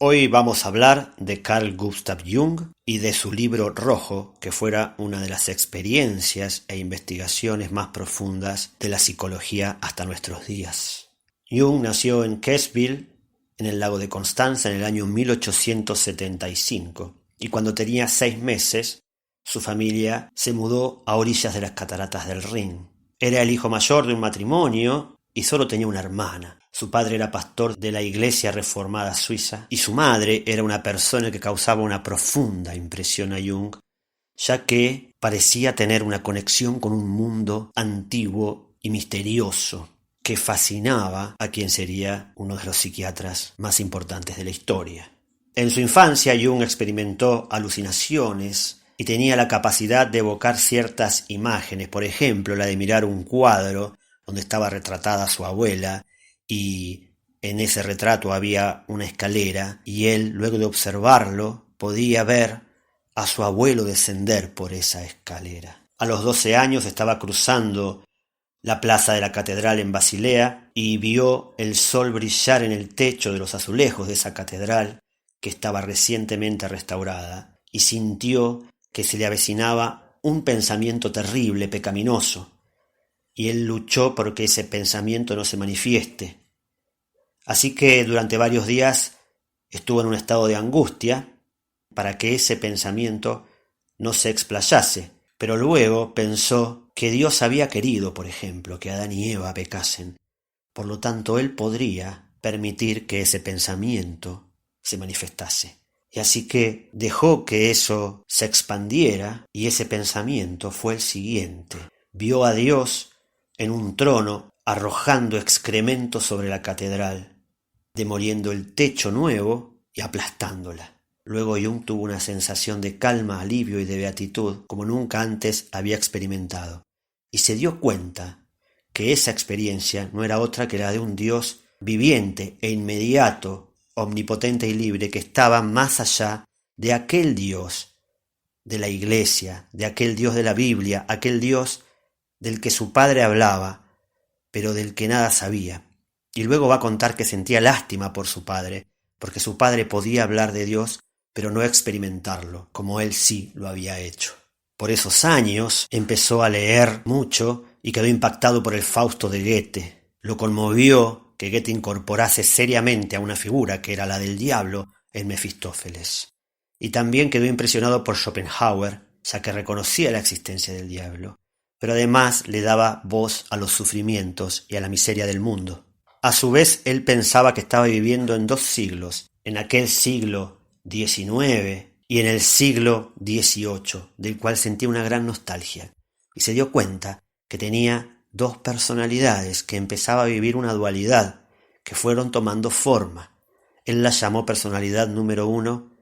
Hoy vamos a hablar de Carl Gustav Jung y de su libro Rojo, que fuera una de las experiencias e investigaciones más profundas de la psicología hasta nuestros días. Jung nació en Kessville, en el lago de Constanza, en el año 1875, y cuando tenía 6 meses, su familia se mudó a orillas de las cataratas del Rin. Era el hijo mayor de un matrimonio y solo tenía una hermana. Su padre era pastor de la Iglesia Reformada Suiza y su madre era una persona que causaba una profunda impresión a Jung, ya que parecía tener una conexión con un mundo antiguo y misterioso que fascinaba a quien sería uno de los psiquiatras más importantes de la historia. En su infancia, Jung experimentó alucinaciones y tenía la capacidad de evocar ciertas imágenes, por ejemplo, la de mirar un cuadro donde estaba retratada su abuela y en ese retrato había una escalera y él, luego de observarlo, podía ver a su abuelo descender por esa escalera. A los 12 años estaba cruzando la plaza de la catedral en Basilea y vio el sol brillar en el techo de los azulejos de esa catedral que estaba recientemente restaurada y sintió que se le avecinaba un pensamiento terrible, pecaminoso, y él luchó porque ese pensamiento no se manifieste. Así que durante varios días estuvo en un estado de angustia para que ese pensamiento no se explayase, pero luego pensó que Dios había querido, por ejemplo, que Adán y Eva pecasen. Por lo tanto, él podría permitir que ese pensamiento se manifestase. Y así que dejó que eso se expandiera y ese pensamiento fue el siguiente. Vio a Dios en un trono arrojando excremento sobre la catedral, demoliendo el techo nuevo y aplastándola. Luego Jung tuvo una sensación de calma, alivio y de beatitud como nunca antes había experimentado, y se dio cuenta que esa experiencia no era otra que la de un Dios viviente e inmediato, omnipotente y libre, que estaba más allá de aquel Dios de la Iglesia, de aquel Dios de la Biblia, aquel Dios del que su padre hablaba, pero del que nada sabía. Y luego va a contar que sentía lástima por su padre, porque su padre podía hablar de Dios, pero no experimentarlo, como él sí lo había hecho. Por esos años empezó a leer mucho y quedó impactado por el Fausto de Goethe. Lo conmovió que Goethe incorporase seriamente a una figura que era la del diablo en Mefistófeles. Y también quedó impresionado por Schopenhauer, ya que reconocía la existencia del diablo, pero además le daba voz a los sufrimientos y a la miseria del mundo. A su vez, él pensaba que estaba viviendo en 2 siglos, en aquel siglo XIX y en el siglo XVIII, del cual sentía una gran nostalgia, y se dio cuenta que tenía 2 personalidades, que empezaba a vivir una dualidad, que fueron tomando forma. Él la llamó personalidad número 1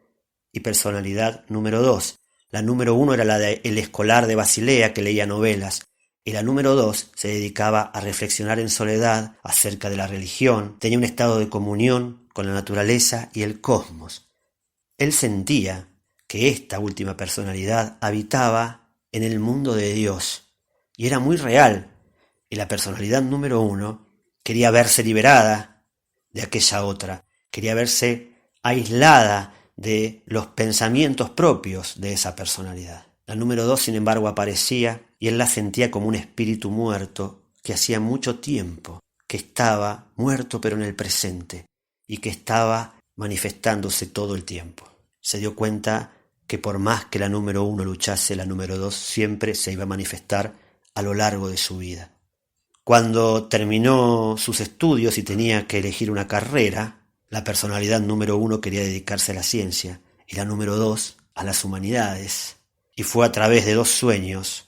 y personalidad número 2. La número 1 era la de el escolar de Basilea que leía novelas, y la número 2 se dedicaba a reflexionar en soledad acerca de la religión, tenía un estado de comunión con la naturaleza y el cosmos. Él sentía que esta última personalidad habitaba en el mundo de Dios, y era muy real, y la personalidad número 1 quería verse liberada de aquella otra, quería verse aislada de los pensamientos propios de esa personalidad. La número 2, sin embargo, aparecía y él la sentía como un espíritu muerto que hacía mucho tiempo que estaba muerto pero en el presente y que estaba manifestándose todo el tiempo. Se dio cuenta que por más que la número 1 luchase, la número 2 siempre se iba a manifestar a lo largo de su vida. Cuando terminó sus estudios y tenía que elegir una carrera, la personalidad número 1 quería dedicarse a la ciencia y la número 2 a las humanidades. Y fue a través de 2 sueños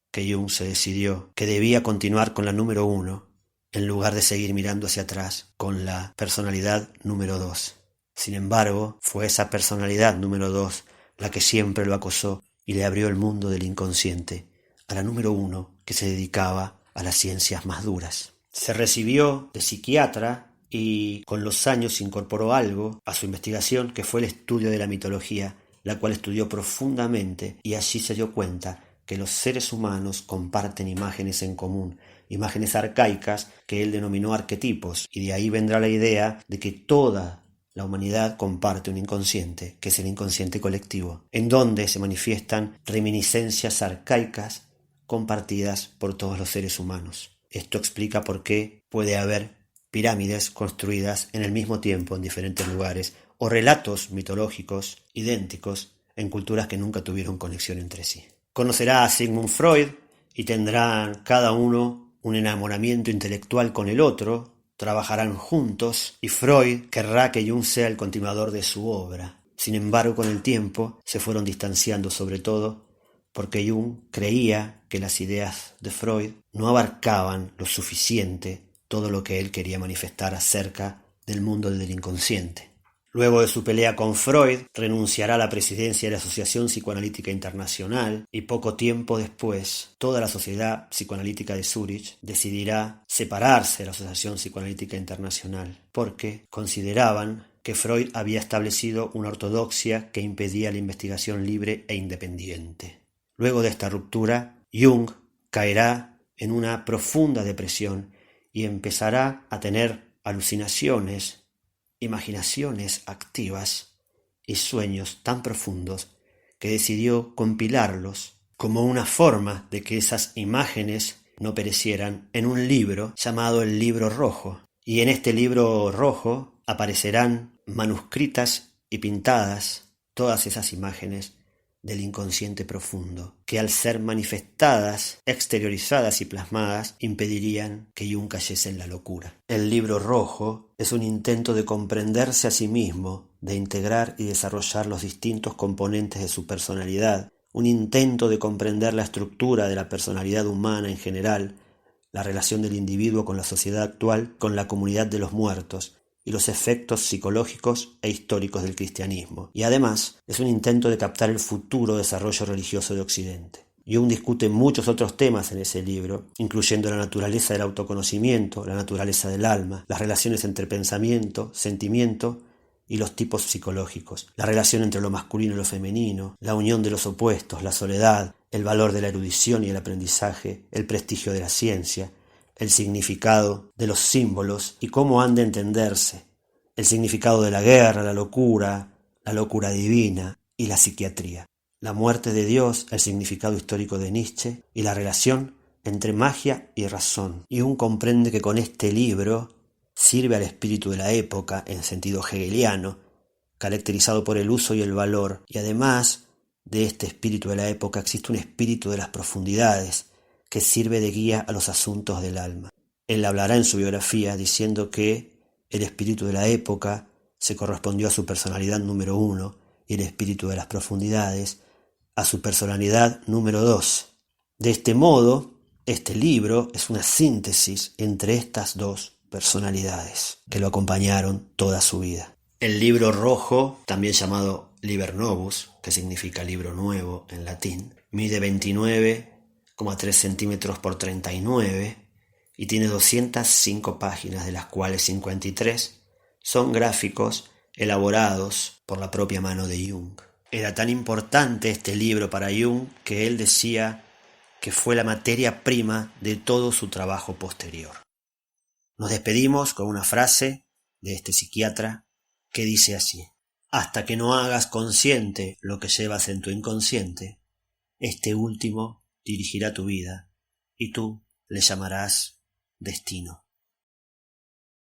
que Jung se decidió que debía continuar con la número 1 en lugar de seguir mirando hacia atrás con la personalidad número 2. Sin embargo, fue esa personalidad número 2 la que siempre lo acosó y le abrió el mundo del inconsciente a la número 1 que se dedicaba a las ciencias más duras. Se recibió de psiquiatra y con los años incorporó algo a su investigación que fue el estudio de la mitología, la cual estudió profundamente y allí se dio cuenta que los seres humanos comparten imágenes en común, imágenes arcaicas que él denominó arquetipos, y de ahí vendrá la idea de que toda la humanidad comparte un inconsciente, que es el inconsciente colectivo, en donde se manifiestan reminiscencias arcaicas compartidas por todos los seres humanos. Esto explica por qué puede haber pirámides construidas en el mismo tiempo en diferentes lugares o relatos mitológicos idénticos en culturas que nunca tuvieron conexión entre sí. Conocerá a Sigmund Freud y tendrán cada uno un enamoramiento intelectual con el otro, trabajarán juntos y Freud querrá que Jung sea el continuador de su obra. Sin embargo, con el tiempo se fueron distanciando, sobre todo porque Jung creía que las ideas de Freud no abarcaban lo suficiente todo lo que él quería manifestar acerca del mundo del inconsciente. Luego de su pelea con Freud, renunciará a la presidencia de la Asociación Psicoanalítica Internacional y poco tiempo después, toda la Sociedad Psicoanalítica de Zúrich decidirá separarse de la Asociación Psicoanalítica Internacional porque consideraban que Freud había establecido una ortodoxia que impedía la investigación libre e independiente. Luego de esta ruptura, Jung caerá en una profunda depresión y empezará a tener alucinaciones, imaginaciones activas y sueños tan profundos que decidió compilarlos como una forma de que esas imágenes no perecieran en un libro llamado el Libro Rojo. Y en este Libro Rojo aparecerán manuscritas y pintadas todas esas imágenes del inconsciente profundo, que al ser manifestadas, exteriorizadas y plasmadas, impedirían que Jung cayese en la locura. El Libro Rojo es un intento de comprenderse a sí mismo, de integrar y desarrollar los distintos componentes de su personalidad, un intento de comprender la estructura de la personalidad humana en general, la relación del individuo con la sociedad actual, con la comunidad de los muertos, y los efectos psicológicos e históricos del cristianismo. Y además es un intento de captar el futuro desarrollo religioso de Occidente. Jung discute muchos otros temas en ese libro, incluyendo la naturaleza del autoconocimiento, la naturaleza del alma, las relaciones entre pensamiento, sentimiento y los tipos psicológicos, la relación entre lo masculino y lo femenino, la unión de los opuestos, la soledad, el valor de la erudición y el aprendizaje, el prestigio de la ciencia, el significado de los símbolos y cómo han de entenderse, el significado de la guerra, la locura divina y la psiquiatría, la muerte de Dios, el significado histórico de Nietzsche y la relación entre magia y razón. Y Jung comprende que con este libro sirve al espíritu de la época en sentido hegeliano, caracterizado por el uso y el valor, y además de este espíritu de la época existe un espíritu de las profundidades, que sirve de guía a los asuntos del alma. Él hablará en su biografía diciendo que el espíritu de la época se correspondió a su personalidad número 1 y el espíritu de las profundidades a su personalidad número 2. De este modo, este libro es una síntesis entre estas dos personalidades que lo acompañaron toda su vida. El Libro Rojo, también llamado Liber Novus, que significa libro nuevo en latín, mide 29,3 centímetros por 39 y tiene 205 páginas, de las cuales 53 son gráficos elaborados por la propia mano de Jung. Era tan importante este libro para Jung que él decía que fue la materia prima de todo su trabajo posterior. Nos despedimos con una frase de este psiquiatra que dice así: hasta que no hagas consciente lo que llevas en tu inconsciente, este último dirigirá tu vida y tú le llamarás destino.